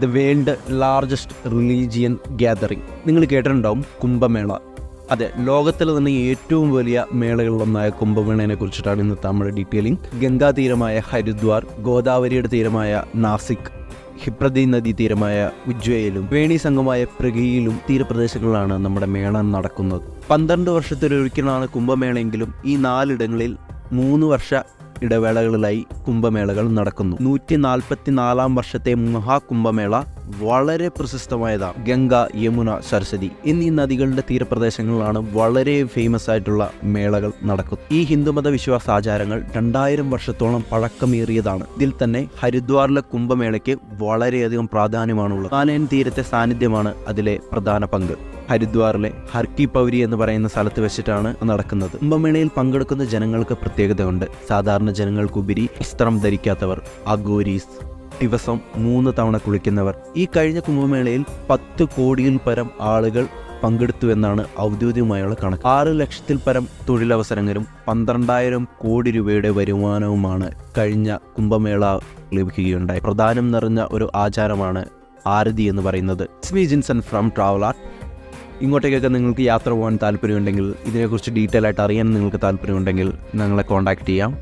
The world largest religion gathering. നിങ്ങൾ കേട്ടിട്ടുണ്ടാവും കുംഭമേള. അതെ, ലോകത്തിലെ തന്നെ ഏറ്റവും വലിയ മേളകളിലൊന്നായ കുംഭമേളയെ കുറിച്ചിട്ടാണ് ഇന്നത്തെ നമ്മുടെ ഡീറ്റെയിലിംഗ്. ഗംഗാ തീരമായ ഹരിദ്വാർ, ഗോദാവരിയുടെ തീരമായ നാസിക്, ഹിപ്രതി നദീ തീരമായ ഉജ്ജയിലും വേണി സംഘമായ പ്രഗയിലും തീരപ്രദേശങ്ങളിലാണ് നമ്മുടെ മേള നടക്കുന്നത്. 12 വർഷത്തിലൊരിക്കലാണ് കുംഭമേളയെങ്കിലും ഈ 4 ഇടങ്ങളിൽ 3 വർഷ ഇടവേളകളിലായി കുംഭമേളകൾ നടക്കുന്നു. 144 വർഷത്തെ മഹാകുംഭമേള വളരെ പ്രശസ്തമായതാണ്. ഗംഗ, യമുന, സരസ്വതി എന്നീ നദികളുടെ തീരപ്രദേശങ്ങളിലാണ് വളരെ ഫേമസ് ആയിട്ടുള്ള മേളകൾ നടക്കുന്നത്. ഈ ഹിന്ദുമത വിശ്വാസാചാരങ്ങൾ 2000 വർഷത്തോളം പഴക്കമേറിയതാണ്. ഇതിൽ തന്നെ ഹരിദ്വാറിലെ കുംഭമേളയ്ക്ക് വളരെയധികം പ്രാധാന്യമാണുള്ളത്. ഹിമാലയൻ തീരത്തെ സാന്നിധ്യമാണ് അതിലെ പ്രധാന പങ്ക്. ഹരിദ്വാറിലെ ഹർക്കി പൗരി എന്ന് പറയുന്ന സ്ഥലത്ത് വെച്ചിട്ടാണ് നടക്കുന്നത്. കുംഭമേളയിൽ പങ്കെടുക്കുന്ന ജനങ്ങൾക്ക് പ്രത്യേകതയുണ്ട്. സാധാരണ ജനങ്ങൾക്കുപരി വസ്ത്രം ധരിക്കാത്തവർ, അഘോരീസ്, ദിവസം 3 തവണ കുളിക്കുന്നവർ. ഈ കഴിഞ്ഞ കുംഭമേളയിൽ 10 കോടിയിൽ പരം ആളുകൾ പങ്കെടുത്തുവെന്നാണ് ഔദ്യോഗികമായുള്ള കണക്ക്. 6 ലക്ഷത്തിൽ പരം തൊഴിലവസരങ്ങളും 12,000 കോടി രൂപയുടെ വരുമാനവുമാണ് കഴിഞ്ഞ കുംഭമേള ലഭിക്കുകയുണ്ടായി. പ്രധാനം നിറഞ്ഞ ഒരു ആചാരമാണ് ആരതി എന്ന് പറയുന്നത്. Jinson from traveller. ഇങ്ങോട്ടേക്കൊക്കെ നിങ്ങൾക്ക് യാത്ര പോകാൻ താല്പര്യമുണ്ടെങ്കിൽ, ഇതിനെക്കുറിച്ച് ഡീറ്റെയിൽ ആയിട്ട് അറിയാൻ നിങ്ങൾക്ക് താല്പര്യമുണ്ടെങ്കിൽ ഞങ്ങളെ കോൺടാക്റ്റ് ചെയ്യാം.